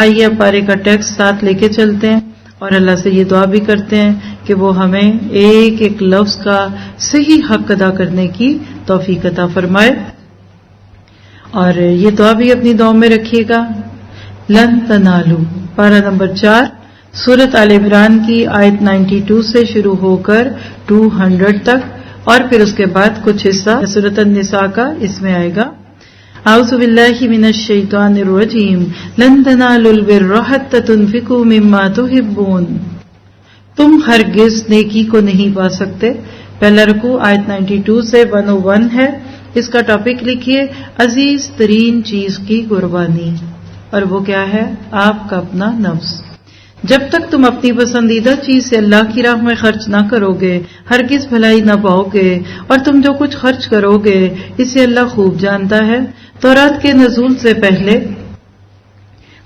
آئیے اب پارے کا ٹیکسٹ ساتھ لے کے چلتے ہیں اور اللہ سے یہ دعا بھی کرتے ہیں کہ وہ ہمیں ایک ایک لفظ کا صحیح حق ادا کرنے کی توفیق عطا فرمائے. اور یہ دعا بھی اپنی دعا میں رکھیے گا. لن تنالو پارہ نمبر 4 سورۃ آل عمران کی آیت 92 سے شروع ہو کر 200 تک، اور پھر اس کے بعد کچھ حصہ سورۃ النساء کا اس میں آئے گا. اعوذ باللہ من الشیطان الرجیم لن تنالوا البر حتى تنفقوا مما تحبون. تم ہرگز نیکی کو نہیں پا سکتے. پہلا رکوع آیت 92 سے 101 ہے. اس کا ٹاپک لکھیے عزیز ترین چیز کی قربانی، اور وہ کیا ہے؟ آپ کا اپنا نفس. جب تک تم اپنی پسندیدہ چیز سے اللہ کی راہ میں خرچ نہ کرو گے ہرگز بھلائی نہ پاؤ گے، اور تم جو کچھ خرچ کرو گے اسے اللہ خوب جانتا ہے. تورات کے نزول سے پہلے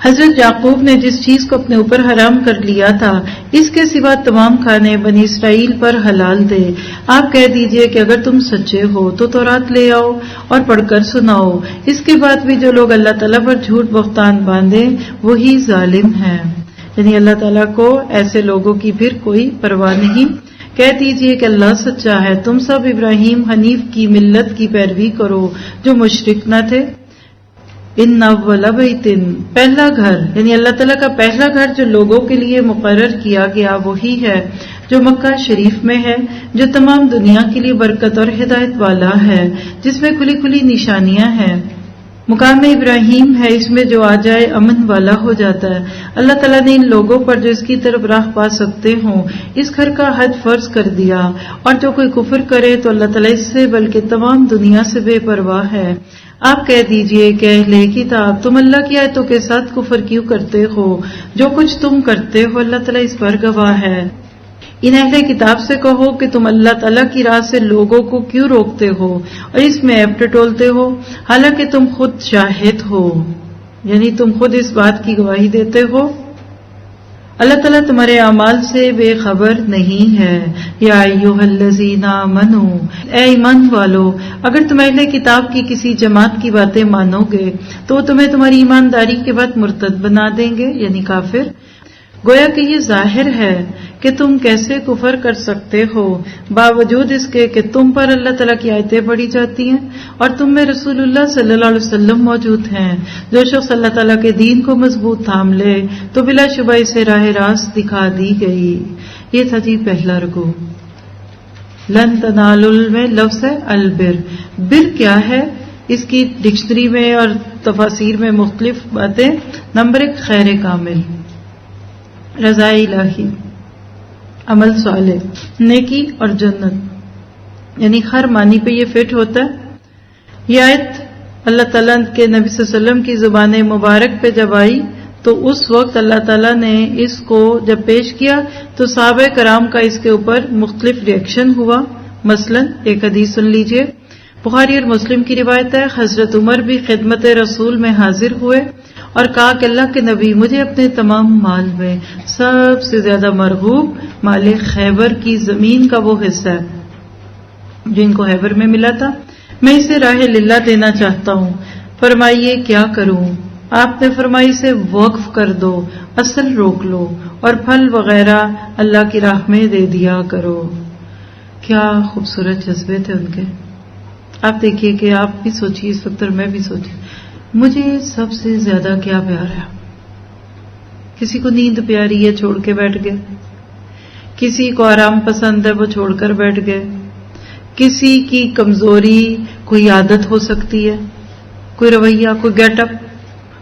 حضرت یعقوب نے جس چیز کو اپنے اوپر حرام کر لیا تھا اس کے سوا تمام کھانے بنی اسرائیل پر حلال تھے. آپ کہہ دیجئے کہ اگر تم سچے ہو تو تورات لے آؤ اور پڑھ کر سناؤ. اس کے بعد بھی جو لوگ اللہ تعالیٰ پر جھوٹ بہتان باندھیں وہی ظالم ہیں. یعنی اللہ تعالیٰ کو ایسے لوگوں کی پھر کوئی پرواہ نہیں. کہہ دیجئے کہ اللہ سچا ہے. تم سب ابراہیم حنیف کی ملت کی پیروی کرو جو مشرک نہ تھے. ان اول بیت پہلا گھر، یعنی اللہ تعالیٰ کا پہلا گھر جو لوگوں کے لیے مقرر کیا گیا وہی ہے جو مکہ شریف میں ہے، جو تمام دنیا کے لیے برکت اور ہدایت والا ہے، جس میں کھلی کھلی نشانیاں ہیں. مقام ابراہیم ہے، اس میں جو آ جائے امن والا ہو جاتا ہے. اللہ تعالیٰ نے ان لوگوں پر جو اس کی طرف راہ پا سکتے ہوں اس گھر کا حد فرض کر دیا، اور جو کوئی کفر کرے تو اللہ تعالیٰ اس سے بلکہ تمام دنیا سے بے پرواہ ہے. آپ کہہ دیجئے کہ اہل کتاب تم اللہ کی آیتوں کے ساتھ کفر کیوں کرتے ہو؟ جو کچھ تم کرتے ہو اللہ تعالیٰ اس پر گواہ ہے. ان اہل کتاب سے کہو کہ تم اللہ تعالیٰ کی راہ سے لوگوں کو کیوں روکتے ہو اور اس میں عیب ٹٹولتے ہو، حالانکہ تم خود شاہد ہو، یعنی تم خود اس بات کی گواہی دیتے ہو. اللہ تعالیٰ تمہارے اعمال سے بے خبر نہیں ہے. یا ایھا الذین آمنوا اے ایمان والو، اگر تم اہل کتاب کی کسی جماعت کی باتیں مانو گے تو وہ تمہیں تمہاری ایمانداری کے بعد مرتد بنا دیں گے، یعنی کافر. گویا کہ یہ ظاہر ہے کہ تم کیسے کفر کر سکتے ہو باوجود اس کے کہ تم پر اللہ تعالیٰ کی آیتیں پڑھی جاتی ہیں اور تم میں رسول اللہ صلی اللہ علیہ وسلم موجود ہیں. جو شخص اللہ تعالیٰ کے دین کو مضبوط تھام لے تو بلا شبہ اسے راہ راست دکھا دی گئی. یہ تھا جی پہلا رکوع. لن تنالوا میں لفظ ہے البر. بر کیا ہے؟ اس کی ڈکشنری میں اور تفاسیر میں مختلف باتیں. نمبر 1 خیر کامل، رضا الہی، عمل صالح، نیکی اور جنت، یعنی ہر معنی پہ یہ فٹ ہوتا ہے. یہ آیت اللہ تعالیٰ کے نبی صلی اللہ علیہ وسلم کی زبان مبارک پہ جب آئی تو اس وقت اللہ تعالیٰ نے اس کو جب پیش کیا تو صحابہ کرام کا اس کے اوپر مختلف ریئیکشن ہوا. مثلا ایک حدیث سن لیجئے، بخاری اور مسلم کی روایت ہے، حضرت عمر بھی خدمت رسول میں حاضر ہوئے اور کہا کہ اللہ کے نبی، مجھے اپنے تمام مال میں سب سے زیادہ مرغوب مال خیبر کی زمین کا وہ حصہ ہے جو ان کو خیبر میں ملا تھا، میں اسے راہ للہ دینا چاہتا ہوں. فرمائیے کیا کروں؟ آپ نے فرمایا اسے وقف کر دو، اصل روک لو اور پھل وغیرہ اللہ کی راہ میں دے دیا کرو. کیا خوبصورت جذبے تھے ان کے. آپ دیکھیے کہ آپ بھی سوچیے اس وقت اور میں بھی سوچیے، مجھے سب سے زیادہ کیا پیار ہے؟ کسی کو نیند پیاری ہے چھوڑ کے بیٹھ گئے، کسی کو آرام پسند ہے وہ چھوڑ کر بیٹھ گئے، کسی کی کمزوری کوئی عادت ہو سکتی ہے، کوئی رویہ، کوئی گیٹ اپ،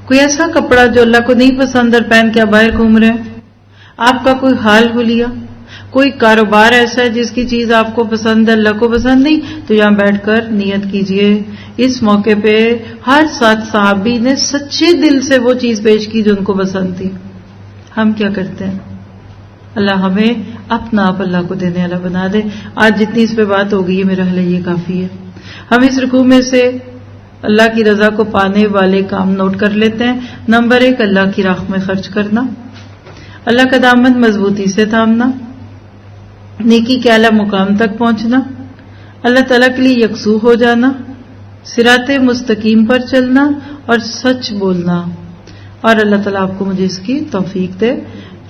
کوئی ایسا کپڑا جو اللہ کو نہیں پسند اور پہن کے آپ باہر گھوم رہے ہیں، آپ کا کوئی حال حلیہ، کوئی کاروبار ایسا ہے جس کی چیز آپ کو پسند ہے اللہ کو پسند نہیں، تو یہاں بیٹھ کر نیت کیجئے. اس موقع پہ ہر 7 صحابی نے سچے دل سے وہ چیز پیش کی جو ان کو پسند تھی. ہم کیا کرتے ہیں؟ اللہ ہمیں اپنا آپ اللہ کو دینے والا بنا دے. آج جتنی اس پہ بات ہو گئی ہے میرا حل یہ کافی ہے. ہم اس رکوع میں سے اللہ کی رضا کو پانے والے کام نوٹ کر لیتے ہیں. نمبر 1 اللہ کی راہ میں خرچ کرنا، اللہ کا دامن مضبوطی سے تھامنا، نیکی کے اعلیٰ مقام تک پہنچنا، اللہ تعالیٰ کے لیے یکسو ہو جانا، صراط مستقیم پر چلنا اور سچ بولنا. اور اللہ تعالیٰ آپ کو مجھے اس کی توفیق دے۔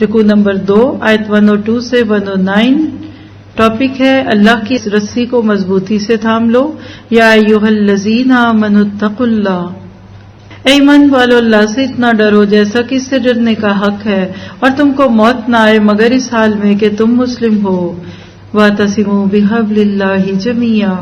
رکوع نمبر 2 آیت 102 سے 109 ٹاپک ہے اللہ کی رسی کو مضبوطی سے تھام لو، یا ایھا الذین آمنوا اتقوا اللہ، اے ایمان والو اللہ سے اتنا ڈرو جیسا کہ اس سے ڈرنے کا حق ہے، اور تم کو موت نہ آئے مگر اس حال میں کہ تم مسلم ہو۔ واعتصموا بحبل اللہ جمیعا،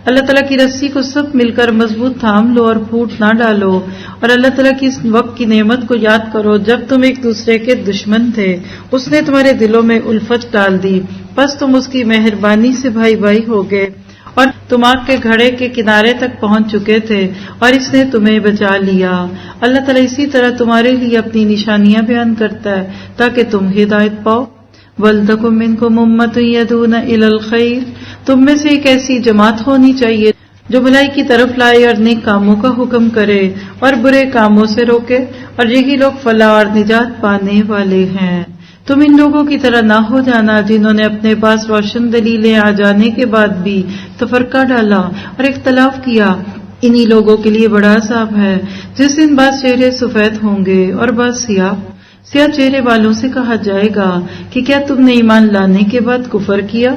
اللہ تعالیٰ کی رسی کو سب مل کر مضبوط تھام لو اور پھوٹ نہ ڈالو، اور اللہ تعالیٰ کی اس وقت کی نعمت کو یاد کرو جب تم ایک دوسرے کے دشمن تھے، اس نے تمہارے دلوں میں الفت ڈال دی، بس تم اس کی مہربانی سے بھائی بھائی ہو گئے، اور تم آگ کے گھڑے کے کنارے تک پہنچ چکے تھے اور اس نے تمہیں بچا لیا۔ اللہ تعالیٰ اسی طرح تمہارے لیے اپنی نشانیاں بیان کرتا ہے تاکہ تم ہدایت پاؤ۔ وَلْتَكُن مِّنكُمْ أُمَّةٌ يَدْعُونَ إِلَى الْخَيْرِ، تم میں سے ایک ایسی جماعت ہونی چاہیے جو بھلائی کی طرف لائے اور نیک کاموں کا حکم کرے اور برے کاموں سے روکے، اور یہی لوگ فلاح اور نجات پانے والے ہیں۔ تم ان لوگوں کی طرح نہ ہو جانا جنہوں نے اپنے پاس روشن دلیلیں آ جانے کے بعد بھی تفرقہ ڈالا اور اختلاف کیا، انہی لوگوں کے لیے بڑا عذاب ہے جس دن بعض چہرے سفید ہوں گے اور بعض سیاہ چہرے والوں سے کہا جائے گا کہ کیا تم نے ایمان لانے کے بعد کفر کیا؟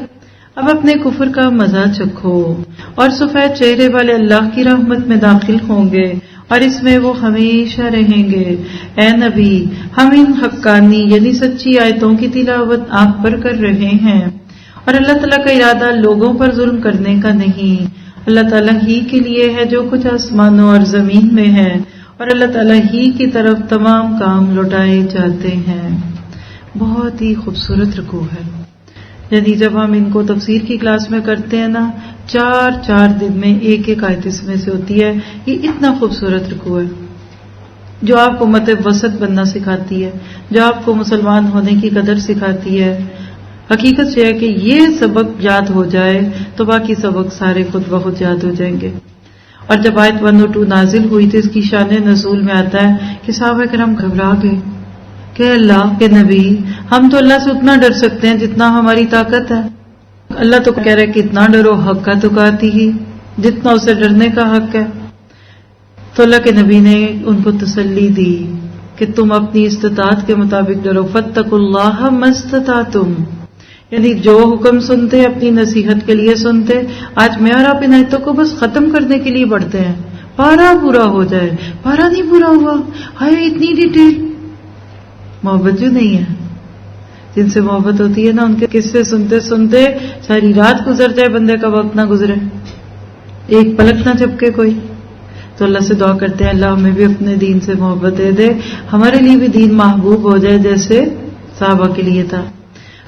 اب اپنے کفر کا مزہ چکھو۔ اور سفید چہرے والے اللہ کی رحمت میں داخل ہوں گے اور اس میں وہ ہمیشہ رہیں گے۔ اے نبی، ہم ان حقانی یعنی سچی آیتوں کی تلاوت آپ پر کر رہے ہیں، اور اللہ تعالیٰ کا ارادہ لوگوں پر ظلم کرنے کا نہیں، اللہ تعالیٰ ہی کے لیے ہے جو کچھ آسمانوں اور زمین میں ہے، اور اللہ تعالیٰ ہی کی طرف تمام کام لوٹائے جاتے ہیں۔ بہت ہی خوبصورت رکوع ہے، یعنی جب ہم ان کو تفسیر کی کلاس میں کرتے ہیں نا، 4 دن میں ایک آیت اس میں سے ہوتی ہے۔ یہ اتنا خوبصورت رکوع ہے جو آپ کو امت وسط بننا سکھاتی ہے، جو آپ کو مسلمان ہونے کی قدر سکھاتی ہے۔ حقیقت یہ ہے کہ یہ سبق یاد ہو جائے تو باقی سبق سارے خود بخود یاد ہو جائیں گے۔ اور جب آیت 102 نازل ہوئی تو اس کی شان نزول میں آتا ہے کہ صحابہ کرام گھبرا گئے کہ اللہ کے نبی، ہم تو اللہ سے اتنا ڈر سکتے ہیں جتنا ہماری طاقت ہے، اللہ تو کہہ رہا ہے کہ اتنا ڈرو، حق کا تقاتی ہی، جتنا اسے ڈرنے کا حق ہے۔ تو اللہ کے نبی نے ان کو تسلی دی کہ تم اپنی استطاعت کے مطابق ڈرو، فاتقوا اللہ ما استطعتم، یعنی جو حکم سنتے اپنی نصیحت کے لیے سنتے۔ آج میں اور آپ ان آیتوں کو بس ختم کرنے کے لیے پڑھتے ہیں، پارا پورا ہو جائے، پارا نہیں پورا ہوا، ہائے اتنی ڈیٹیل۔ محبت جو نہیں ہے، جن سے محبت ہوتی ہے نا، ان کے قصے سنتے سنتے ساری رات گزر جائے، بندے کا وقت نہ گزرے، ایک پلک نہ جھپکے کوئی۔ تو اللہ سے دعا کرتے ہیں اللہ ہمیں بھی اپنے دین سے محبت دے دے، ہمارے لیے بھی دین محبوب ہو جائے جیسے صحابہ کے لیے تھا۔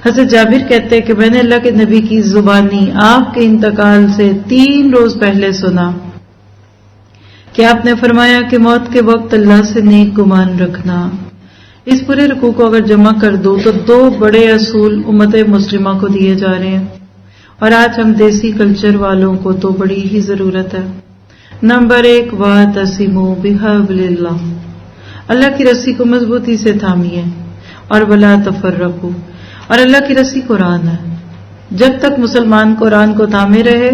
حضرت جابر کہتے ہیں کہ میں نے اللہ کے نبی کی زبانی آپ کے انتقال سے 3 روز پہلے سنا کہ آپ نے فرمایا کہ موت کے وقت اللہ سے نیک گمان رکھنا۔ اس پورے رکوع کو اگر جمع کر دو تو 2 بڑے اصول امت مسلمہ کو دیے جا رہے ہیں، اور آج ہم دیسی کلچر والوں کو تو بڑی ہی ضرورت ہے۔ نمبر 1، واعتصموا بحبل اللہ، اللہ کی رسی کو مضبوطی سے تھامیے، اور ولا تفرقوا، اور اللہ کی رسی قرآن ہے۔ جب تک مسلمان قرآن کو تھامے رہے،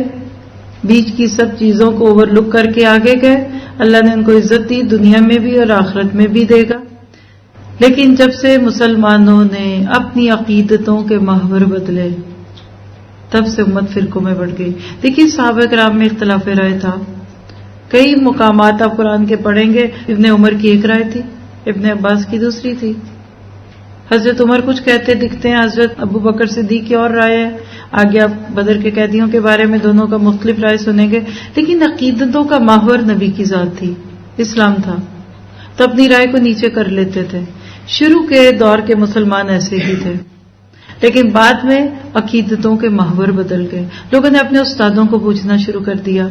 بیچ کی سب چیزوں کو اوور لک کر کے آگے گئے، اللہ نے ان کو عزت دی، دنیا میں بھی اور آخرت میں بھی دے گا۔ لیکن جب سے مسلمانوں نے اپنی عقیدتوں کے محور بدلے، تب سے امت فرقوں میں بڑھ گئی۔ دیکھیے صحابہ کرام میں اختلاف رائے تھا، کئی مقامات آپ قرآن کے پڑھیں گے، ابن عمر کی ایک رائے تھی، ابن عباس کی دوسری تھی، حضرت عمر کچھ کہتے دکھتے ہیں، حضرت ابو بکر صدیق کی اور رائے ہے، آگے آپ بدر کے قیدیوں کے بارے میں دونوں کا مختلف رائے سنیں گے۔ لیکن عقیدتوں کا محور نبی کی ذات تھی، اسلام تھا، تو اپنی رائے کو نیچے کر لیتے تھے۔ شروع کے دور کے مسلمان ایسے ہی تھے، لیکن بعد میں عقیدتوں کے محور بدل گئے، لوگوں نے اپنے استادوں کو پوچھنا شروع کر دیا،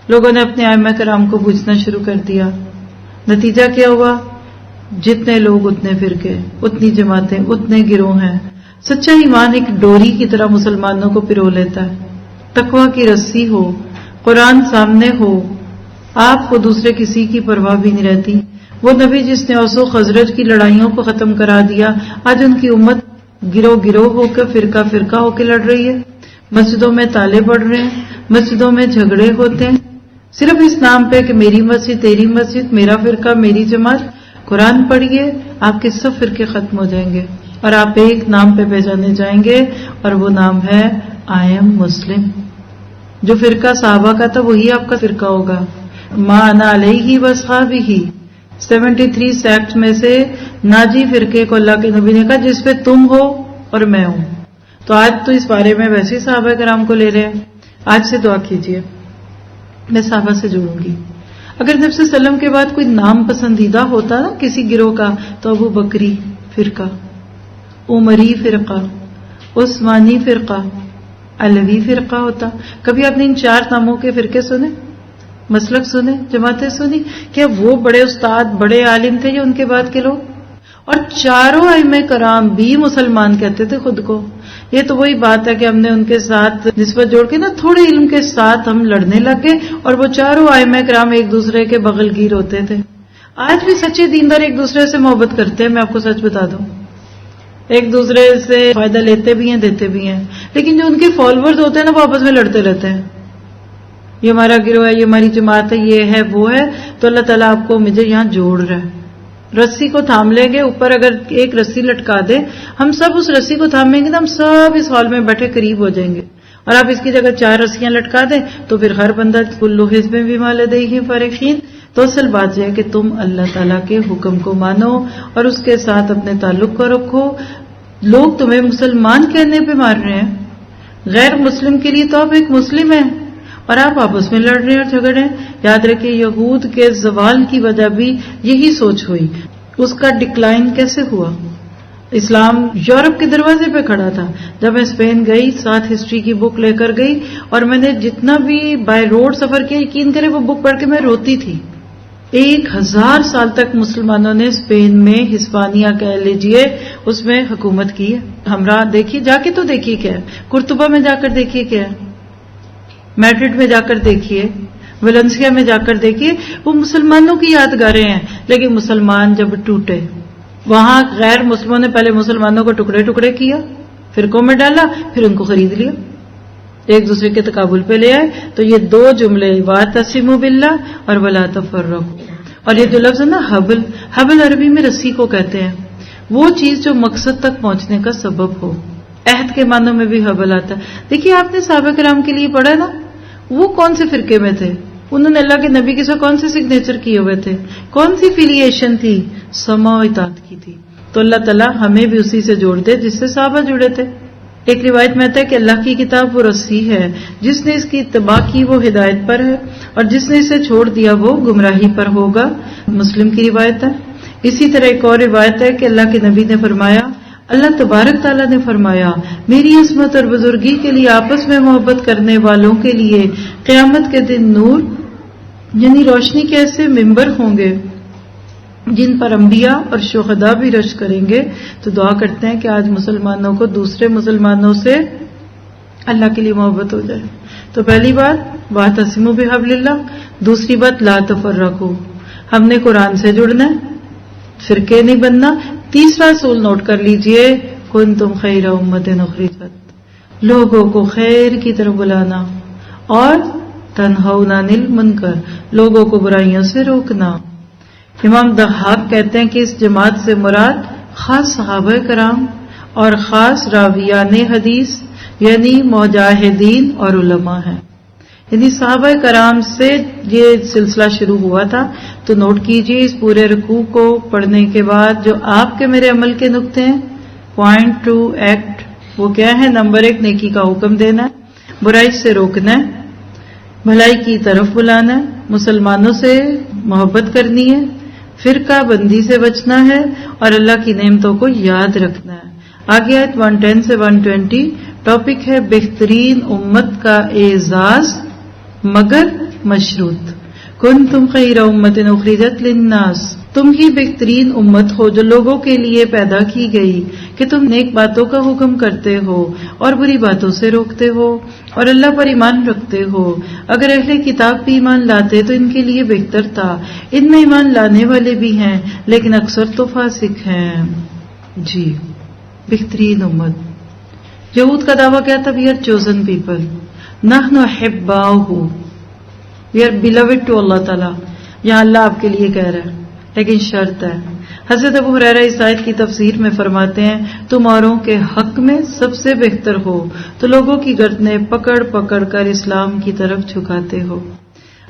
لوگوں نے اپنے ائمہ کرام کو پوچھنا شروع کر دیا۔ نتیجہ کیا ہوا؟ جتنے لوگ اتنے فرقے، اتنی جماعتیں، اتنے گروہ ہیں۔ سچا ایمان ایک ڈوری کی طرح مسلمانوں کو پرو لیتا ہے، تقویٰ کی رسی ہو، قرآن سامنے ہو، آپ کو دوسرے کسی کی پرواہ بھی نہیں رہتی۔ وہ نبی جس نے اوس و خزرج کی لڑائیوں کو ختم کرا دیا، آج ان کی امت گروہ گروہ ہو کر فرقہ فرقہ ہو کے لڑ رہی ہے، مسجدوں میں تالے پڑ رہے ہیں، مسجدوں میں جھگڑے ہوتے ہیں، صرف اس نام پہ کہ میری مسجد، تیری مسجد، میرا فرقہ، میری جماعت۔ قرآن پڑھیے، آپ کے سب فرقے ختم ہو جائیں گے اور آپ ایک نام پہ پہچانے جائیں گے، اور وہ نام ہے آئی ایم مسلم۔ جو فرقہ صحابہ کا تھا وہی آپ کا فرقہ ہوگا۔ ما انا علیہ واصحابہ 73 سیکٹ میں سے ناجی فرقے کو اللہ کے نبی نے کہا جس پہ تم ہو اور میں ہوں۔ تو آج تو اس بارے میں ویسے ہی صحابہ کرام کو لے رہے ہیں۔ آج سے دعا کیجئے میں صحابہ سے جڑوں گی۔ اگر نبی صلی اللہ علیہ وسلم کے بعد کوئی نام پسندیدہ ہوتا نا کسی گروہ کا تو ابو بکری فرقہ، عمری فرقہ، عثمانی فرقہ، علوی فرقہ ہوتا۔ کبھی آپ نے ان 4 ناموں کے فرقے سنے، مسلک سنے، جماعتیں سنی؟ کیا وہ بڑے استاد بڑے عالم تھے یا ان کے بعد کے لوگ؟ اور چاروں ائمہ کرام بھی مسلمان کہتے تھے خود کو۔ یہ تو وہی بات ہے کہ ہم نے ان کے ساتھ نسبت جوڑ کے نا تھوڑے علم کے ساتھ ہم لڑنے لگ گئے، اور وہ چاروں ائمہ کرام ایک دوسرے کے بغل گیر ہوتے تھے۔ آج بھی سچے دیندار ایک دوسرے سے محبت کرتے ہیں، میں آپ کو سچ بتا دوں، ایک دوسرے سے فائدہ لیتے بھی ہیں دیتے بھی ہیں، لیکن جو ان کے فالوورز ہوتے ہیں نا وہ آپس میں لڑتے رہتے ہیں، یہ ہمارا گروہ ہے، یہ ہماری جماعت ہے، یہ ہے وہ ہے۔ تو اللہ تعالیٰ آپ کو مجھے یہاں جوڑ رہا ہے۔ رسی کو تھام لیں گے، اوپر اگر ایک رسی لٹکا دے، ہم سب اس رسی کو تھامیں گے تو ہم سب اس ہال میں بیٹھے قریب ہو جائیں گے، اور آپ اس کی جگہ 4 رسیاں لٹکا دیں تو پھر ہر بندہ کلو حزب بما لدیہم فرحین۔ تو اصل بات یہ ہے کہ تم اللہ تعالیٰ کے حکم کو مانو اور اس کے ساتھ اپنے تعلق کو رکھو۔ لوگ تمہیں مسلمان کہنے پہ مار رہے ہیں، غیر مسلم کے لیے تو آپ ایک مسلم ہیں، اور آپ آپس میں لڑ رہے ہیں اور جھگڑ رہے ہیں۔ یاد رکھیں یہود کے زوال کی وجہ بھی یہی سوچ ہوئی۔ اس کا ڈکلائن کیسے ہوا؟ اسلام یورپ کے دروازے پہ کھڑا تھا۔ جب میں اسپین گئی، ساتھ ہسٹری کی بک لے کر گئی، اور میں نے جتنا بھی بائی روڈ سفر کیا، یقین کرے وہ بک پڑھ کے میں روتی تھی۔ 1000 سال تک مسلمانوں نے اسپین میں، ہسپانیہ کہہ لیجئے، اس میں حکومت کی ہے۔ ہمراہ دیکھیے، جا کے تو دیکھیے کیا ہے، قرطبہ میں جا کر دیکھیے کیا ہے، میڈرڈ میں جا کر دیکھیے، ویلنسیا میں جا کر دیکھیے، وہ مسلمانوں کی یادگاریں ہیں۔ لیکن مسلمان جب ٹوٹے، وہاں غیر مسلموں نے پہلے مسلمانوں کو ٹکڑے ٹکڑے کیا، فرقوں میں ڈالا، پھر ان کو خرید لیا، ایک دوسرے کے تقابل پہ لے آئے۔ تو یہ 2 جملے، واعتصموا باللہ اور ولا تفرقوا، اور یہ جو لفظ ہے نا حبل عربی میں رسی کو کہتے ہیں، وہ چیز جو مقصد تک پہنچنے کا سبب ہو۔ عہد کے معنوں میں بھی حبل آتا ہے۔ دیکھیے آپ نے صحابہ کرام کے لیے پڑھا نا، وہ کون سے فرقے میں تھے؟ انہوں نے اللہ کے نبی کے ساتھ کون سے سگنیچر کیے ہوئے تھے؟ کون سی فیلیشن تھی؟ سماع و اطاعت کی تھی۔ تو اللہ تعالیٰ ہمیں بھی اسی سے جوڑ دے جس سے صحابہ جڑے تھے۔ ایک روایت میں آتا ہے کہ اللہ کی کتاب وہ رسی ہے، جس نے اس کی اتباع کی وہ ہدایت پر ہے، اور جس نے اسے چھوڑ دیا وہ گمراہی پر ہوگا۔ مسلم کی روایت ہے۔ اسی طرح ایک اور روایت ہے کہ اللہ کے نبی نے فرمایا، اللہ تبارک تعالیٰ نے فرمایا، میری عصمت اور بزرگی کے لیے آپس میں محبت کرنے والوں کے لیے قیامت کے دن نور یعنی روشنی کے ایسے ممبر ہوں گے جن پر انبیاء اور شہداء بھی رش کریں گے۔ تو دعا کرتے ہیں کہ آج مسلمانوں کو دوسرے مسلمانوں سے اللہ کے لیے محبت ہو جائے۔ تو پہلی بات واعتصموا بحبل اللہ، دوسری بات لا تفرقوا، ہم نے قرآن سے جڑنا ہے، فرقے نہیں بننا۔ تیسرا اصول نوٹ کر لیجئے، کنتم خیر امۃ اخرجت، لوگوں کو خیر کی طرف بلانا، اور تنہون عن المنکر، لوگوں کو برائیوں سے روکنا۔ امام ضحاک کہتے ہیں کہ اس جماعت سے مراد خاص صحابہ کرام اور خاص راویان حدیث یعنی مجاہدین اور علماء ہیں۔ یعنی صحابہ کرام سے یہ سلسلہ شروع ہوا تھا۔ تو نوٹ کیجئے اس پورے رکوع کو پڑھنے کے بعد جو آپ کے میرے عمل کے نقطے ہیں، پوائنٹ ٹو ایکٹ، وہ کیا ہے؟ نمبر 1 نیکی کا حکم دینا ہے، برائی سے روکنا ہے، بھلائی کی طرف بلانا ہے، مسلمانوں سے محبت کرنی ہے، فرقہ بندی سے بچنا ہے، اور اللہ کی نعمتوں کو یاد رکھنا ہے۔ آگے آیت 110 سے 120 ٹاپک ہے بہترین امت کا اعزاز مگر مشروط۔ کنتم خیر امۃ اخرجت للناس، تم ہی بہترین امت ہو جو لوگوں کے لیے پیدا کی گئی کہ تم نیک باتوں کا حکم کرتے ہو اور بری باتوں سے روکتے ہو اور اللہ پر ایمان رکھتے ہو۔ اگر اہل کتاب بھی ایمان لاتے تو ان کے لیے بہتر تھا، ان میں ایمان لانے والے بھی ہیں لیکن اکثر تو فاسق ہیں۔ جی بہترین امت۔ یہود کا دعویٰ کیا تھا؟ وی آر چوزن پیپل، نحن احباؤہ، وی آر بیلوڈ ٹو اللہ تعالیٰ۔ یہاں اللہ آپ کے لیے کہہ رہا ہے، لیکن شرط ہے حضرت ابو ہریرہ اس آیت کی تفسیر میں فرماتے ہیں تم اوروں کے حق میں سب سے بہتر ہو تو لوگوں کی گردنیں پکڑ پکڑ کر اسلام کی طرف جھکاتے ہو۔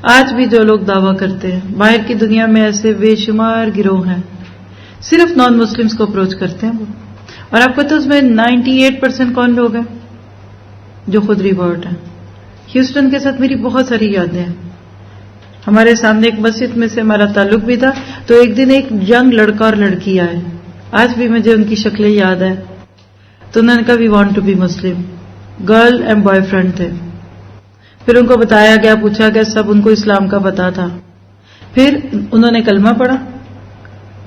آج بھی جو لوگ دعویٰ کرتے ہیں، باہر کی دنیا میں ایسے بے شمار گروہ ہیں، صرف نان مسلمز کو اپروچ کرتے ہیں وہ، اور آپ کو تو اس میں 98% کون لوگ ہیں جو خود ریورٹ ہیں۔ ہیوسٹن کے ساتھ میری بہت ساری یادیں ہیں۔ ہمارے سامنے ایک مسجد میں سے ہمارا تعلق بھی تھا، تو ایک دن ایک ینگ لڑکا اور لڑکی آئے، آج بھی مجھے ان کی شکلیں یاد ہے۔ تو انہوں نے کہا we want to be Muslim, girl and boy friend تھے۔ پھر ان کو بتایا گیا، پوچھا گیا، سب ان کو اسلام کا پتا تھا۔ پھر انہوں نے کلمہ پڑھا،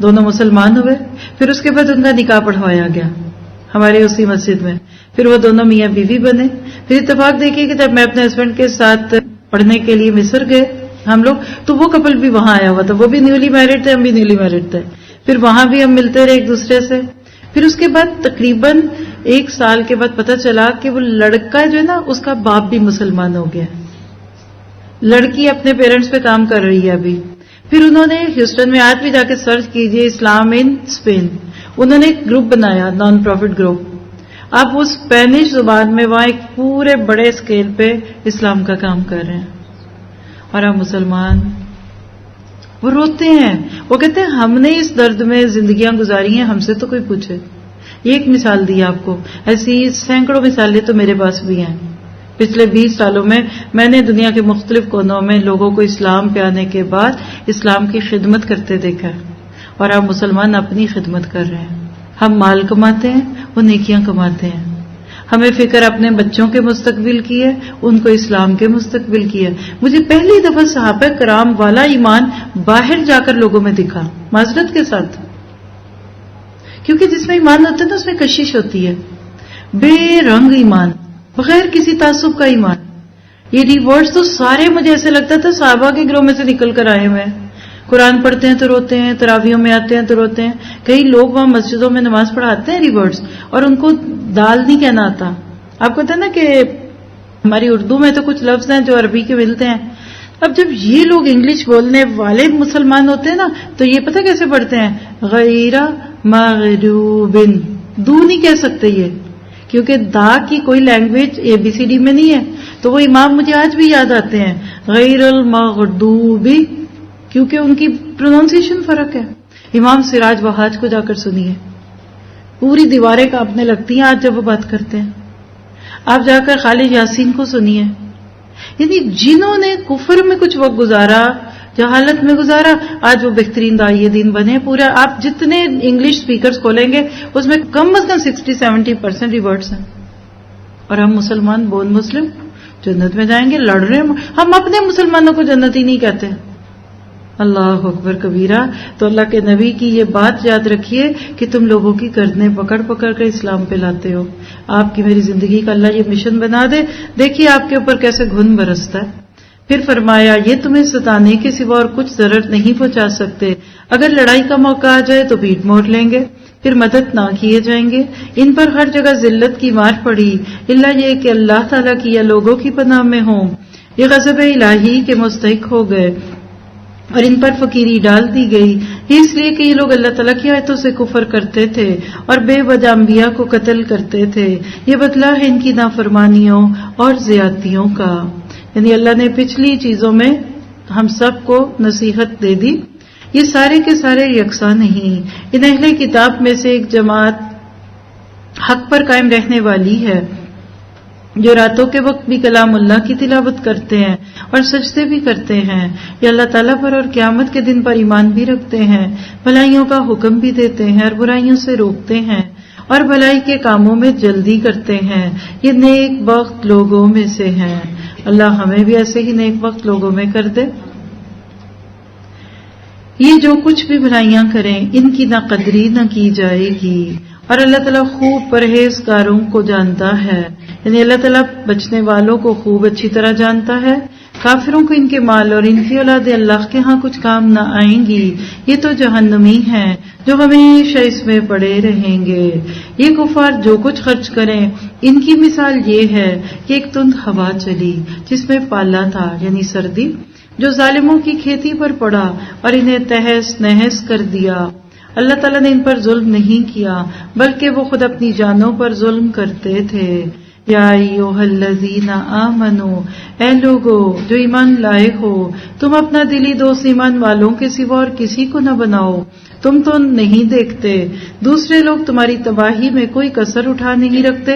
دونوں مسلمان ہوئے۔ پھر اس کے بعد ان کا نکاح پڑھوایا گیا ہمارے اسی مسجد میں۔ پھر وہ دونوں میاں بیوی بنے۔ پھر اتفاق دیکھیے کہ جب میں اپنے ہسبینڈ کے ساتھ پڑھنے کے لیے مصر گئے ہم لوگ، تو وہ کپل بھی وہاں آیا ہوا تھا، وہ بھی نیولی میرڈ تھے، ہم بھی نیولی میرڈ تھے۔ پھر وہاں بھی ہم ملتے رہے ایک دوسرے سے۔ پھر اس کے بعد تقریباً 1 سال کے بعد پتہ چلا کہ وہ لڑکا جو ہے نا، اس کا باپ بھی مسلمان ہو گیا، لڑکی اپنے پیرنٹس پہ کام کر رہی ہے ابھی۔ پھر انہوں نے ہیوسٹن میں، آج بھی جا کے سرچ کیجئے اسلام ان اسپین، انہوں نے ایک گروپ بنایا، نان پروفٹ گروپ۔ اب وہ اسپینش زبان میں وہاں ایک پورے بڑے اسکیل پہ اسلام کا کام کر رہے ہیں، اور ہم مسلمان وہ روتے ہیں، وہ کہتے ہیں ہم نے اس درد میں زندگیاں گزاری ہیں، ہم سے تو کوئی پوچھے۔ یہ ایک مثال دی آپ کو، ایسی سینکڑوں مثالیں تو میرے پاس بھی ہیں۔ پچھلے 20 سالوں میں نے دنیا کے مختلف کونوں میں لوگوں کو اسلام پہ آنے کے بعد اسلام کی خدمت کرتے دیکھا ہے، اور ہم مسلمان اپنی خدمت کر رہے ہیں۔ ہم مال کماتے ہیں، وہ نیکیاں کماتے ہیں۔ ہمیں فکر اپنے بچوں کے مستقبل کی ہے، ان کو اسلام کے مستقبل کی ہے۔ مجھے پہلی دفعہ صحابہ کرام والا ایمان باہر جا کر لوگوں میں دکھا، معذرت کے ساتھ، کیونکہ جس میں ایمان ہوتا ہے نا اس میں کشش ہوتی ہے، بے رنگ ایمان، بغیر کسی تعصب کا ایمان۔ یہ ریورڈز تو سارے مجھے ایسے لگتا تھا صحابہ کے گروہ میں سے نکل کر آئے ہوئے ہیں۔ قرآن پڑھتے ہیں تو روتے ہیں، تراویحوں میں آتے ہیں تو روتے ہیں۔ کئی لوگ وہاں مسجدوں میں نماز پڑھاتے ہیں ریورڈز، اور ان کو دال نہیں کہنا آتا۔ آپ کو پتہ ہے نا کہ ہماری اردو میں تو کچھ لفظ ہیں جو عربی کے ملتے ہیں۔ اب جب یہ لوگ انگلش بولنے والے مسلمان ہوتے ہیں نا، تو یہ پتہ کیسے پڑھتے ہیں؟ غیر مغضوب، دو نہیں کہہ سکتے یہ، کیونکہ دا کی کوئی لینگویج ABCD میں نہیں ہے۔ تو وہ امام مجھے آج بھی یاد آتے ہیں، غیر المغضوب، کیونکہ ان کی پروننسیشن فرق ہے۔ امام سراج وہاج کو جا کر سنیے، پوری دیواریں کانپنے لگتی ہیں آج جب وہ بات کرتے ہیں۔ آپ جا کر خالد یاسین کو سنیے، یعنی جنہوں نے کفر میں کچھ وقت گزارا، جہالت میں گزارا، آج وہ بہترین داعی دین بنے۔ پورا آپ جتنے انگلش سپیکرز کھولیں گے اس میں کم از کم 60-70% ریورڈز ہیں، اور ہم مسلمان بون مسلم جنت میں جائیں گے، لڑ رہے ہیں۔ ہم اپنے مسلمانوں کو جنتی نہیں کہتے۔ اللہ اکبر کبیرہ۔ تو اللہ کے نبی کی یہ بات یاد رکھیے کہ تم لوگوں کی گردنیں پکڑ پکڑ کر اسلام پہ لاتے ہو۔ آپ کی میری زندگی کا اللہ یہ مشن بنا دے، دیکھیے آپ کے اوپر کیسے گھن برستا ہے۔ پھر فرمایا یہ تمہیں ستانے کے سوا اور کچھ ضرر نہیں پہنچا سکتے، اگر لڑائی کا موقع آ جائے تو پیٹ موڑ لیں گے، پھر مدد نہ کیے جائیں گے۔ ان پر ہر جگہ ذلت کی مار پڑی، الا یہ کہ اللہ تعالیٰ کی یا لوگوں کی پناہ میں ہوں، یہ غضب الہی کے مستحق ہو گئے، اور ان پر فقیری ڈال دی گئی، اس لیے کہ یہ لوگ اللہ تعالیٰ کی آیتوں سے کفر کرتے تھے اور بے وجہ انبیاء کو قتل کرتے تھے۔ یہ بدلہ ہے ان کی نافرمانیوں اور زیادتیوں کا۔ یعنی اللہ نے پچھلی چیزوں میں ہم سب کو نصیحت دے دی، یہ سارے کے سارے یکساں نہیں۔ ان اہل کتاب میں سے ایک جماعت حق پر قائم رہنے والی ہے، جو راتوں کے وقت بھی کلام اللہ کی تلاوت کرتے ہیں اور سجدے بھی کرتے ہیں، یہ اللہ تعالیٰ پر اور قیامت کے دن پر ایمان بھی رکھتے ہیں، بھلائیوں کا حکم بھی دیتے ہیں اور برائیوں سے روکتے ہیں، اور بھلائی کے کاموں میں جلدی کرتے ہیں، یہ نیک بخت لوگوں میں سے ہیں۔ اللہ ہمیں بھی ایسے ہی نیک بخت لوگوں میں کر دے۔ یہ جو کچھ بھی بھلائیاں کریں ان کی نہ قدری نہ کی جائے گی، اور اللہ تعالیٰ خوب پرہیزگاروں کو جانتا ہے، یعنی اللہ تعالیٰ بچنے والوں کو خوب اچھی طرح جانتا ہے۔ کافروں کو ان کے مال اور ان کی اولاد اللہ کے ہاں کچھ کام نہ آئیں گی، یہ تو جہنمی ہیں جو ہمیشہ اس میں پڑے رہیں گے۔ یہ کفار جو کچھ خرچ کریں ان کی مثال یہ ہے کہ ایک تند ہوا چلی جس میں پالا تھا، یعنی سردی، جو ظالموں کی کھیتی پر پڑا اور انہیں تہس نہس کر دیا، اللہ تعالیٰ نے ان پر ظلم نہیں کیا بلکہ وہ خود اپنی جانوں پر ظلم کرتے تھے۔ یا ایھا الذین آمنوا، اے لوگو جو ایمان لائے ہو، تم اپنا دلی دوست ایمان والوں کے سوا اور کسی کو نہ بناؤ۔ تم تو نہیں دیکھتے دوسرے لوگ تمہاری تباہی میں کوئی کسر اٹھا نہیں رکھتے؟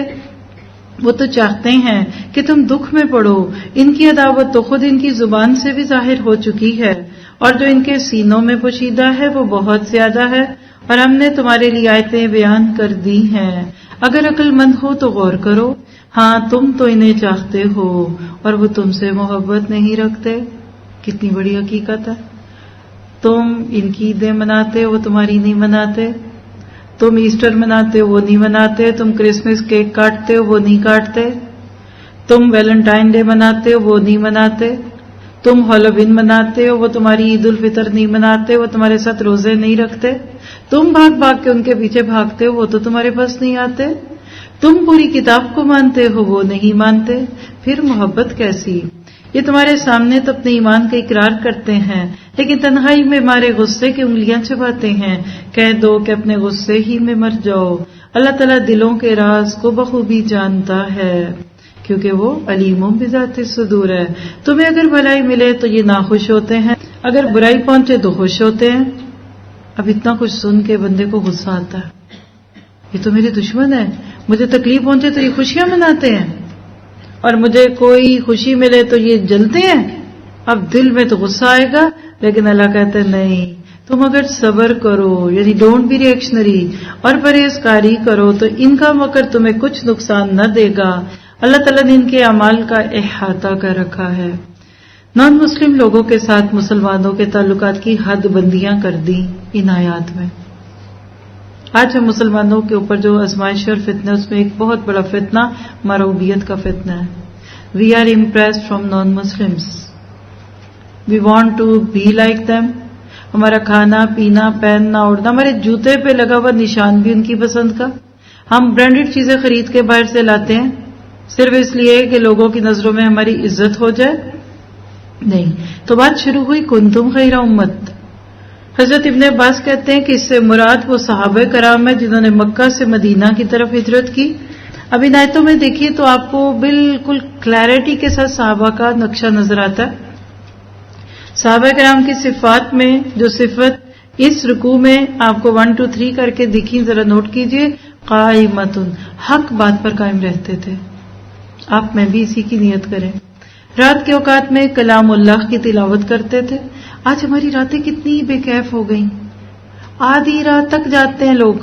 وہ تو چاہتے ہیں کہ تم دکھ میں پڑو، ان کی عداوت تو خود ان کی زبان سے بھی ظاہر ہو چکی ہے، اور جو ان کے سینوں میں پوشیدہ ہے وہ بہت زیادہ ہے، اور ہم نے تمہارے لیے آیتیں بیان کر دی ہیں، اگر عقل مند ہو تو غور کرو۔ ہاں تم تو انہیں چاہتے ہو اور وہ تم سے محبت نہیں رکھتے۔ کتنی بڑی حقیقت ہے۔ تم ان کی عیدیں مناتے ہو، وہ تمہاری نہیں مناتے۔ تم ایسٹر مناتے ہو، وہ نہیں مناتے۔ تم کرسمس کیک کاٹتے ہو، وہ نہیں کاٹتے۔ تم ویلنٹائن ڈے مناتے ہو، وہ نہیں مناتے۔ تم ہالووین مناتے ہو، وہ تمہاری عید الفطر نہیں مناتے، وہ تمہارے ساتھ روزے نہیں رکھتے۔ تم بھاگ بھاگ کے ان کے پیچھے بھاگتے ہو، وہ تو تمہارے پاس نہیں آتے۔ تم پوری کتاب کو مانتے ہو، وہ نہیں مانتے، پھر محبت کیسی؟ یہ تمہارے سامنے تو اپنے ایمان کا اقرار کرتے ہیں، لیکن تنہائی میں مارے غصے کی انگلیاں چباتے ہیں۔ کہہ دو کہ اپنے غصے ہی میں مر جاؤ، اللہ تعالیٰ دلوں کے راز کو بخوبی جانتا ہے، کیونکہ وہ علیم بذات الصدور ہے۔ تمہیں اگر بھلائی ملے تو یہ ناخوش ہوتے ہیں، اگر برائی پہنچے تو خوش ہوتے ہیں۔ اب اتنا کچھ سن کے بندے کو غصہ آتا ہے، یہ تو میرے دشمن ہے، مجھے تکلیف پہنچے تو یہ خوشیاں مناتے ہیں، اور مجھے کوئی خوشی ملے تو یہ جلتے ہیں۔ اب دل میں تو غصہ آئے گا، لیکن اللہ کہتے ہیں نہیں، تم اگر صبر کرو، یعنی ڈونٹ بی ریئیکشنری، اور پرہیزکاری کرو تو ان کا مکر تمہیں کچھ نقصان نہ دے گا۔ اللہ تعالیٰ نے ان کے اعمال کا احاطہ کر رکھا ہے۔ نان مسلم لوگوں کے ساتھ مسلمانوں کے تعلقات کی حد بندیاں کر دی ان آیات میں۔ آج ہم مسلمانوں کے اوپر جو آزمائش اور فتنہ، اس میں ایک بہت بڑا فتنہ مروبیت کا فتنہ ہے۔ We are impressed from non Muslims, we want to be like them. ہمارا کھانا پینا، پہننا اوڑھنا، ہمارے جوتے پہ لگا ہوا نشان بھی ان کی پسند کا۔ ہم برانڈڈ چیزیں خرید کے باہر سے لاتے ہیں صرف اس لیے کہ لوگوں کی نظروں میں ہماری عزت ہو جائے؟ نہیں، تو بات شروع ہوئی کنتم خیر امت۔ حضرت ابن عباس کہتے ہیں کہ اس سے مراد وہ صحابہ کرام ہے جنہوں نے مکہ سے مدینہ کی طرف ہجرت کی۔ اب ان آیتوں میں دیکھیے تو آپ کو بالکل کلیئرٹی کے ساتھ صحابہ کا نقشہ نظر آتا ہے۔ صحابہ کرام کی صفات میں جو صفت اس رکوع میں آپ کو 1 2 3 کر کے دکھی، ذرا نوٹ کیجئے۔ قائمتن، حق بات پر قائم رہتے تھے۔ آپ میں بھی اسی کی نیت کریں۔ رات کے اوقات میں کلام اللہ کی تلاوت کرتے تھے۔ آج ہماری راتیں کتنی بے کیف ہو گئیں، آدھی رات تک جاتے ہیں لوگ،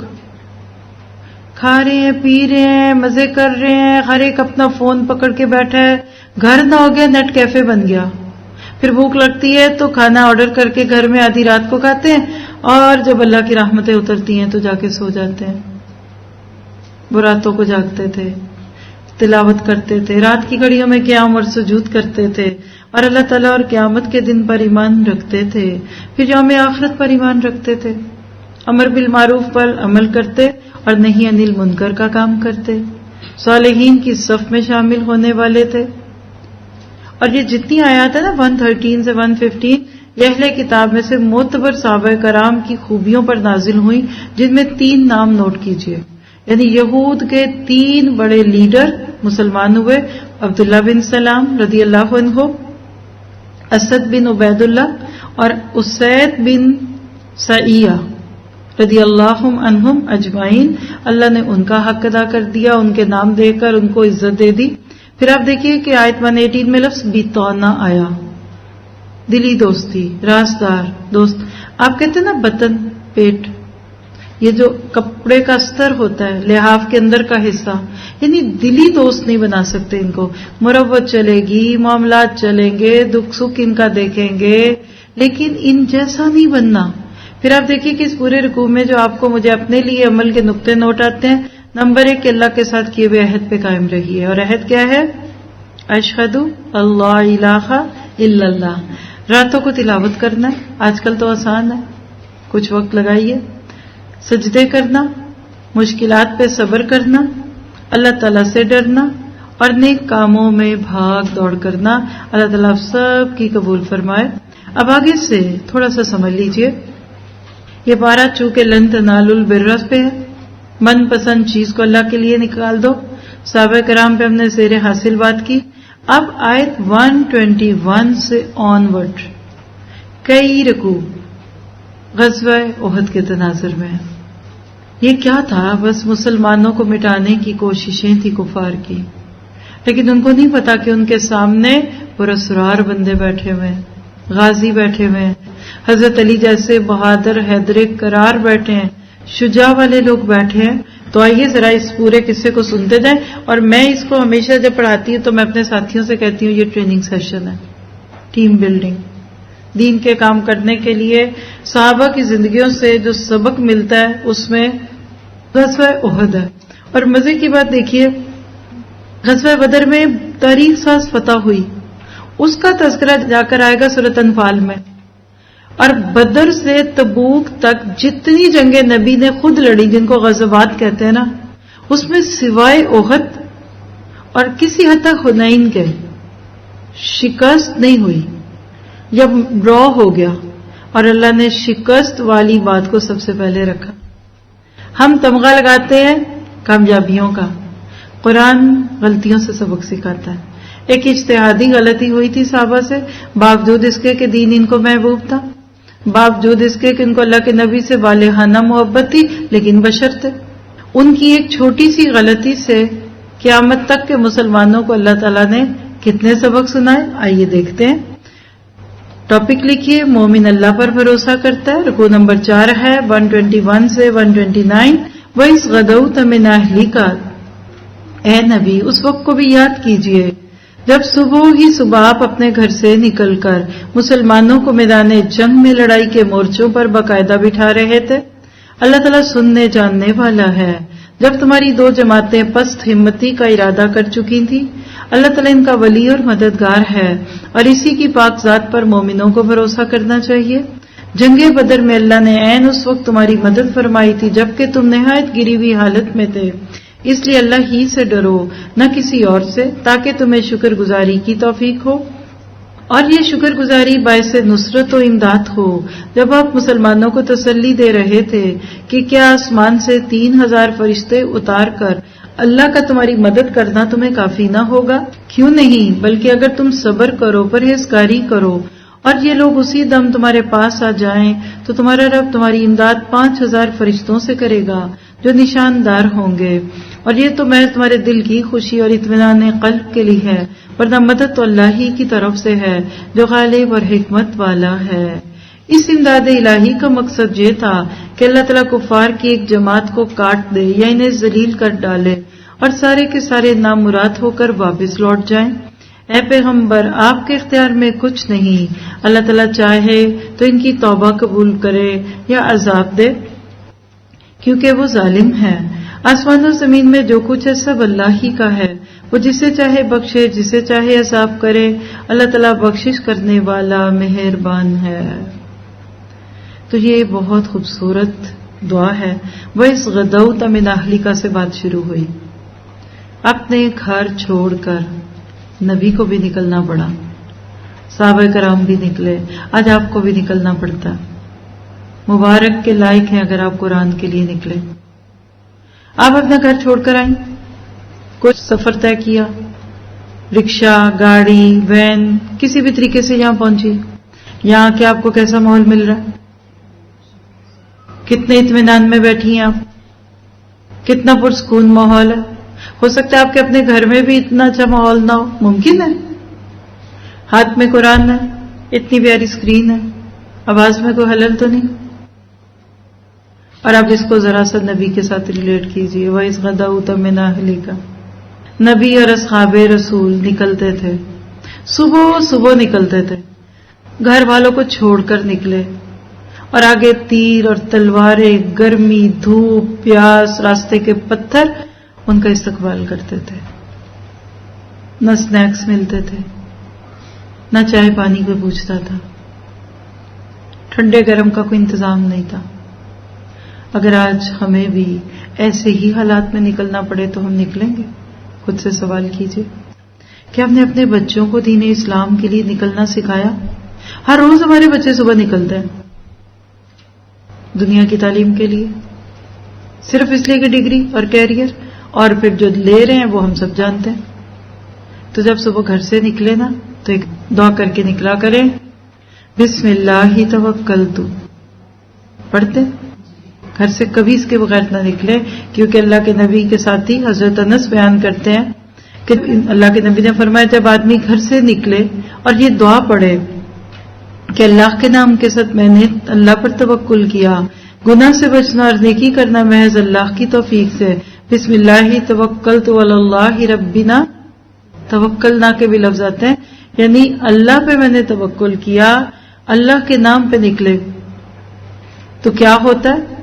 کھا رہے ہیں، پی رہے ہیں، مزے کر رہے ہیں، ہر ایک اپنا فون پکڑ کے بیٹھا ہے، گھر نہ ہو گیا نیٹ کیفے بن گیا۔ پھر بھوک لگتی ہے تو کھانا آرڈر کر کے گھر میں آدھی رات کو کھاتے ہیں، اور جب اللہ کی رحمتیں اترتی ہیں تو جا کے سو جاتے ہیں۔ وہ راتوں کو جاگتے تھے، تلاوت کرتے تھے، رات کی گھڑیوں میں قیام اور سجود کرتے تھے، اور اللہ تعالیٰ اور قیامت کے دن پر ایمان رکھتے تھے، پھر یوم آخرت پر ایمان رکھتے تھے، امر بالمعروف پر عمل کرتے اور نہی عن المنکر کا کام کرتے، صالحین کی صف میں شامل ہونے والے تھے۔ اور یہ جتنی آیات ہے نا 113 سے 115، یہ اہل کتاب میں سے معتبر صحابہ کرام کی خوبیوں پر نازل ہوئی، جن میں 3 نام نوٹ کیجئے۔ یعنی یہود کے 3 بڑے لیڈر مسلمان ہوئے، عبداللہ بن سلام رضی اللہ عنہ، اسد بن عبید اللہ اور اسید بن سعیہ رضی اللہ عنہم اجمعین۔ اللہ نے ان کا حق ادا کر دیا، ان کے نام دے کر ان کو عزت دے دی۔ پھر آپ دیکھیے کہ آیت 118 میں لفظ بیتونا آیا، دلی دوستی، رازدار دوست۔ آپ کہتے ہیں نا بطن، پیٹ، یہ جو کپڑے کا استر ہوتا ہے، لحاف کے اندر کا حصہ، یعنی دلی دوست نہیں بنا سکتے ان کو۔ مروت چلے گی، معاملات چلیں گے، دکھ سکھ ان کا دیکھیں گے، لیکن ان جیسا نہیں بننا۔ پھر آپ دیکھیے کہ اس پورے رکوع میں جو آپ کو مجھے اپنے لیے عمل کے نقطے نوٹ آتے ہیں، نمبر 1 کہ اللہ کے ساتھ کیے ہوئے عہد پہ قائم رہیے، اور عہد کیا ہے؟ اشہد اللہ الہ الا اللہ۔ راتوں کو تلاوت کرنا ہے، آج کل تو آسان ہے، کچھ وقت لگائیے۔ سجدے کرنا، مشکلات پہ صبر کرنا، اللہ تعالیٰ سے ڈرنا، اور نیک کاموں میں بھاگ دوڑ کرنا۔ اللہ تعالیٰ آپ سب کی قبول فرمائے۔ اب آگے سے تھوڑا سا سمجھ لیجئے، یہ پارا چونکہ لن تنالوا البر پہ ہے، من پسند چیز کو اللہ کے لیے نکال دو. صحابہ کرام پہ ہم نے زیر حاصل بات کی. اب آیت 121 سے آنورڈ کئی رکوع غزوہ احد کے تناظر میں. یہ کیا تھا؟ بس مسلمانوں کو مٹانے کی کوششیں تھی کفار کی، لیکن ان کو نہیں پتا کہ ان کے سامنے پراسرار بندے بیٹھے ہوئے ہیں، غازی بیٹھے ہوئے ہیں، حضرت علی جیسے بہادر حیدر کرار بیٹھے ہیں، شجاع والے لوگ بیٹھے ہیں. تو آئیے ذرا اس پورے قصے کو سنتے جائیں. اور میں اس کو ہمیشہ جب پڑھاتی ہوں تو میں اپنے ساتھیوں سے کہتی ہوں یہ ٹریننگ سیشن ہے، ٹیم بلڈنگ، دین کے کام کرنے کے لیے صحابہ کی زندگیوں سے جو سبق ملتا ہے اس میں غزوہ احد ہے. اور مزے کی بات دیکھیے، غزوہ بدر میں تاریخ ساز فتح ہوئی، اس کا تذکرہ جا کر آئے گا سورۃ انفال میں. اور بدر سے تبوک تک جتنی جنگیں نبی نے خود لڑی، جن کو غزوات کہتے ہیں نا، اس میں سوائے احد اور کسی حد تک حنین کے شکست نہیں ہوئی. جب ڈرا ہو گیا اور اللہ نے شکست والی بات کو سب سے پہلے رکھا. ہم تمغہ لگاتے ہیں کامیابیوں کا، قرآن غلطیوں سے سبق سکھاتا ہے. ایک اجتہادی غلطی ہوئی تھی صحابہ سے، باوجود اس کے کہ دین ان کو محبوب تھا، باوجود اس کے کہ ان کو اللہ کے نبی سے والہانہ محبت تھی، لیکن بشر تھے. ان کی ایک چھوٹی سی غلطی سے قیامت تک کے مسلمانوں کو اللہ تعالیٰ نے کتنے سبق سنائے. آئیے دیکھتے ہیں. ٹاپک لکھیے، مومن اللہ پر بھروسہ کرتا ہے. رکوع نمبر 4 ہے 121 سے 129. وَإِذْ غَدَوْتَ مِنْ أَهْلِكَ، اے نبی اس وقت کو بھی یاد کیجئے جب صبح آپ اپنے گھر سے نکل کر مسلمانوں کو میدان جنگ میں لڑائی کے مورچوں پر باقاعدہ بٹھا رہے تھے. اللہ تعالیٰ سننے جاننے والا ہے. جب تمہاری دو جماعتیں پست ہمتی کا ارادہ کر چکی تھیں، اللہ تعالیٰ ان کا ولی اور مددگار ہے، اور اسی کی پاک ذات پر مومنوں کو بھروسہ کرنا چاہیے. جنگ بدر میں اللہ نے عین اس وقت تمہاری مدد فرمائی تھی جبکہ تم نہایت گری ہوئی حالت میں تھے. اس لیے اللہ ہی سے ڈرو، نہ کسی اور سے، تاکہ تمہیں شکر گزاری کی توفیق ہو، اور یہ شکر گزاری باعث نصرت و امداد ہو. جب آپ مسلمانوں کو تسلی دے رہے تھے کہ کیا آسمان سے 3000 فرشتے اتار کر اللہ کا تمہاری مدد کرنا تمہیں کافی نہ ہوگا؟ کیوں نہیں، بلکہ اگر تم صبر کرو، پرہیزگاری کرو، اور یہ لوگ اسی دم تمہارے پاس آ جائیں تو تمہارا رب تمہاری امداد 5000 فرشتوں سے کرے گا جو نشاندار ہوں گے. اور یہ تو میں تمہارے دل کی خوشی اور اطمینان قلب کے لیے ہے، ورنہ مدد تو اللہ ہی کی طرف سے ہے جو غالب اور حکمت والا ہے. اس امداد الہی کا مقصد یہ تھا کہ اللہ تعالیٰ کفار کی ایک جماعت کو کاٹ دے یا انہیں ذلیل کر ڈالے اور سارے کے سارے نامراد ہو کر واپس لوٹ جائیں. اے پیغمبر، آپ کے اختیار میں کچھ نہیں. اللہ تعالیٰ چاہے تو ان کی توبہ قبول کرے یا عذاب دے، کیونکہ وہ ظالم ہے. آسمان و زمین میں جو کچھ ہے سب اللہ ہی کا ہے. وہ جسے چاہے بخشے، جسے چاہے عذاب کرے. اللہ تعالیٰ بخشش کرنے والا مہربان ہے. تو یہ بہت خوبصورت دعا ہے. وَإِذْ غَدَوْتَ مِنْ أَهْلِكَ سے بات شروع ہوئی. اپنے گھر چھوڑ کر نبی کو بھی نکلنا پڑا، صحابہ کرام بھی نکلے، آج آپ کو بھی نکلنا پڑتا. مبارک کے لائق ہیں اگر آپ قرآن کے لیے نکلے. آپ اپنا گھر چھوڑ کر آئیں، کچھ سفر طے کیا، رکشہ، گاڑی، وین، کسی بھی طریقے سے یہاں پہنچی. یہاں کے آپ کو کیسا ماحول مل رہا ہے؟ کتنے اطمینان میں بیٹھی ہیں آپ؟ کتنا پرسکون ماحول ہے؟ ہو سکتا ہے آپ کے اپنے گھر میں بھی اتنا اچھا ماحول نہ ہو، ممکن ہے. ہاتھ میں قرآن ہے، اتنی پیاری اسکرین ہے، آواز میں کوئی حلل تو نہیں. اور آپ اس کو ذرا سا نبی کے ساتھ ریلیٹ کیجئے. وَإِذْ غَدَوْتَ مِنْ أَهْلِكَ، نبی اور اصحاب رسول نکلتے تھے، صبح نکلتے تھے، گھر والوں کو چھوڑ کر نکلے، اور آگے تیر اور تلواریں، گرمی، دھوپ، پیاس، راستے کے پتھر ان کا استقبال کرتے تھے. نہ سنیکس ملتے تھے، نہ چائے پانی کوئی پوچھتا تھا، ٹھنڈے گرم کا کوئی انتظام نہیں تھا. اگر آج ہمیں بھی ایسے ہی حالات میں نکلنا پڑے تو ہم نکلیں گے؟ خود سے سوال کیجئے. کیا ہم نے اپنے بچوں کو دین اسلام کے لیے نکلنا سکھایا؟ ہر روز ہمارے بچے صبح نکلتے ہیں، دنیا کی تعلیم کے لیے، صرف اس لیے کہ ڈگری اور کیریئر، اور پھر جو لے رہے ہیں وہ ہم سب جانتے ہیں. تو جب صبح گھر سے نکلے نا تو ایک دعا کر کے نکلا کریں، بسم اللہ توکلت. پڑھتے گھر سے کبھی اس کے بغیر نہ نکلے، کیونکہ اللہ کے نبی کے ساتھی حضرت انس بیان کرتے ہیں کہ اللہ کے نبی نے فرمایا جب آدمی گھر سے نکلے اور یہ دعا پڑھے کہ اللہ کے نام کے ساتھ میں نے اللہ پر توکل کیا، گناہ سے بچنا اور نیکی کرنا محض اللہ کی توفیق سے، بسم اللہ توکلت علی اللہ ربنا، توکل نہ کے بھی لفظ آتے ہیں، یعنی اللہ پہ میں نے توکل کیا، اللہ کے نام پہ نکلے تو کیا ہوتا ہے؟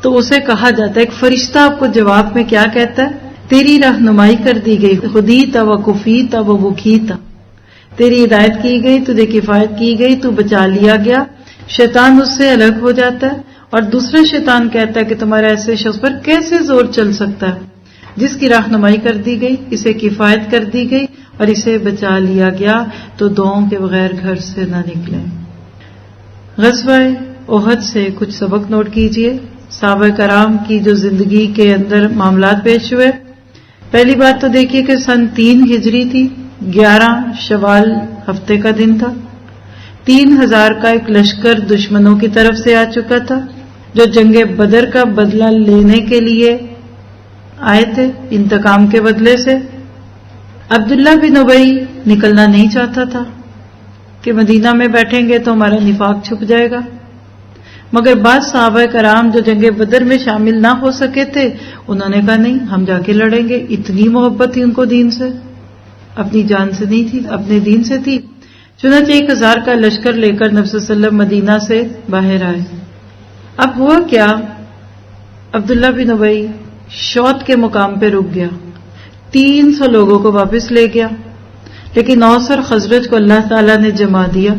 تو اسے کہا جاتا ہے، ایک فرشتہ آپ کو جواب میں کیا کہتا ہے؟ تیری رہنمائی کر دی گئی، خودی تا و کفی تا و بکی تا، تیری ہدایت کی گئی، تجھے کفایت کی گئی، تو بچا لیا گیا. شیطان اس سے الگ ہو جاتا ہے اور دوسرا شیطان کہتا ہے کہ تمہارا ایسے شخص پر کیسے زور چل سکتا ہے جس کی رہنمائی کر دی گئی، اسے کفایت کر دی گئی اور اسے بچا لیا گیا. تو دعاؤں کے بغیر گھر سے نہ نکلیں. غزوہ احد سے کچھ سبق نوٹ کیجئے. صحابہ کرام کی جو زندگی کے اندر معاملات پیش ہوئے، پہلی بات تو دیکھیے کہ سن 3 ہجری تھی، 11 شوال ہفتے کا دن تھا. 3000 کا ایک لشکر دشمنوں کی طرف سے آ چکا تھا جو جنگ بدر کا بدلہ لینے کے لیے آئے تھے، انتقام کے بدلے سے. عبداللہ بن ابی نکلنا نہیں چاہتا تھا کہ مدینہ میں بیٹھیں گے تو ہمارا نفاق چھپ جائے گا، مگر بعض صحابہ کرام جو جنگ بدر میں شامل نہ ہو سکے تھے انہوں نے کہا نہیں ہم جا کے لڑیں گے. اتنی محبت تھی ان کو دین سے، اپنی جان سے نہیں تھی، اپنے دین سے تھی. چنانچہ 1000 کا لشکر لے کر نبی صلی اللہ علیہ وسلم مدینہ سے باہر آئے. اب ہوا کیا، عبداللہ بن ابی شوط کے مقام پہ رک گیا، 300 لوگوں کو واپس لے گیا، لیکن اوس اور خزرج کو اللہ تعالیٰ نے جما دیا.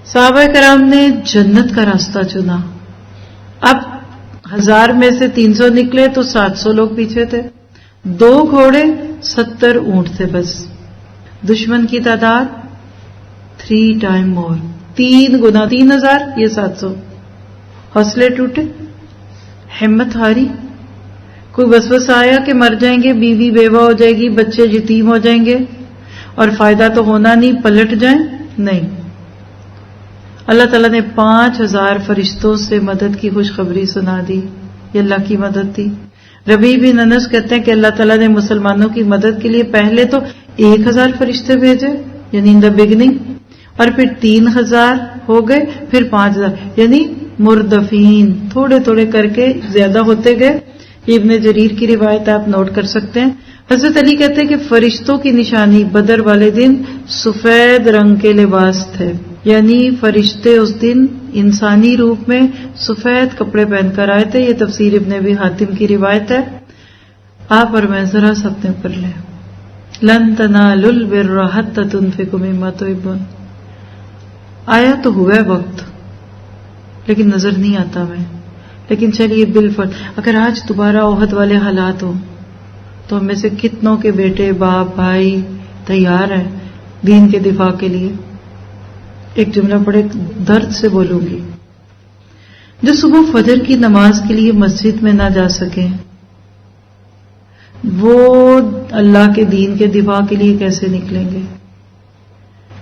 صحابہ کرام نے جنت کا راستہ چنا. اب 1000 میں سے 300 نکلے تو 700 لوگ پیچھے تھے، 2 گھوڑے 70 اونٹ تھے بس. دشمن کی تعداد 3 ٹائم مور، 3 گنا، 3000 یہ 700. حوصلے ٹوٹے، ہمت ہاری. کوئی وسوسہ آیا کہ مر جائیں گے، بیوی بیوہ ہو جائے گی، بچے یتیم ہو جائیں گے اور فائدہ تو ہونا نہیں، پلٹ جائیں؟ نہیں. اللہ تعالیٰ نے 5000 فرشتوں سے مدد کی خوشخبری سنا دی. یہ اللہ کی مدد تھی. ربیع بن انس کہتے ہیں کہ اللہ تعالیٰ نے مسلمانوں کی مدد کے لیے پہلے تو 1000 فرشتے بھیجے، یعنی ان دا بگننگ، اور پھر 3000 ہو گئے، پھر 5000، یعنی مردفین تھوڑے تھوڑے کر کے زیادہ ہوتے گئے. یہ ابن جریر کی روایت آپ نوٹ کر سکتے ہیں. حضرت علی کہتے ہیں کہ فرشتوں کی نشانی بدر والے دن سفید رنگ کے لباس تھے، یعنی فرشتے اس دن انسانی روپ میں سفید کپڑے پہن کر آئے تھے. یہ تفسیر ابن ابی حاتم کی روایت ہے. آپ اور میں ذرا سا اپنے پر لیں، لن تنالوا البر حتى تنفقوا مما تحبون. آیا تو ہوا ہے وقت لیکن نظر نہیں آتا میں. لیکن چلیے بالفرض اگر آج دوبارہ احد والے حالات ہوں تو ہم میں سے کتنوں کے بیٹے باپ بھائی تیار ہیں دین کے دفاع کے لیے؟ ایک جملہ بڑے درد سے بولوں گی. جو صبح فجر کی نماز کے لیے مسجد میں نہ جا سکیں وہ اللہ کے دین کے دفاع کے لیے کیسے نکلیں گے؟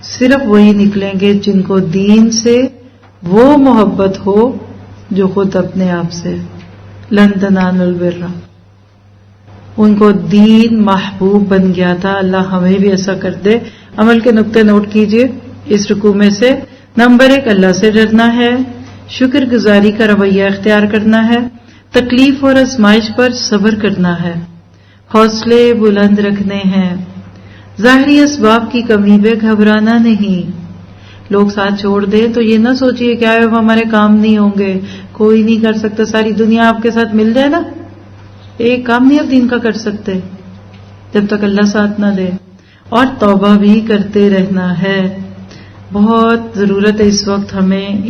صرف وہی نکلیں گے جن کو دین سے وہ محبت ہو جو خود اپنے آپ سے. لن تنالوا البر، ان کو دین محبوب بن گیا تھا. اللہ ہمیں بھی ایسا کر دے. عمل کے نقطے نوٹ کیجئے اس رکوع میں سے. نمبر 1 اللہ سے ڈرنا ہے، شکر گزاری کا رویہ اختیار کرنا ہے، تکلیف اور آزمائش پر صبر کرنا ہے، حوصلے بلند رکھنے ہیں، ظاہری اسباب کی کمی پہ گھبرانا نہیں. لوگ ساتھ چھوڑ دیں تو یہ نہ سوچئے کیا ہے ہمارے کام نہیں ہوں گے، کوئی نہیں کر سکتا. ساری دنیا آپ کے ساتھ مل جائے نا، ایک کام نہیں آپ دین کا کر سکتے جب تک اللہ ساتھ نہ دے. اور توبہ بھی کرتے رہنا ہے. بہت ضرورت ہے اس وقت ہمیں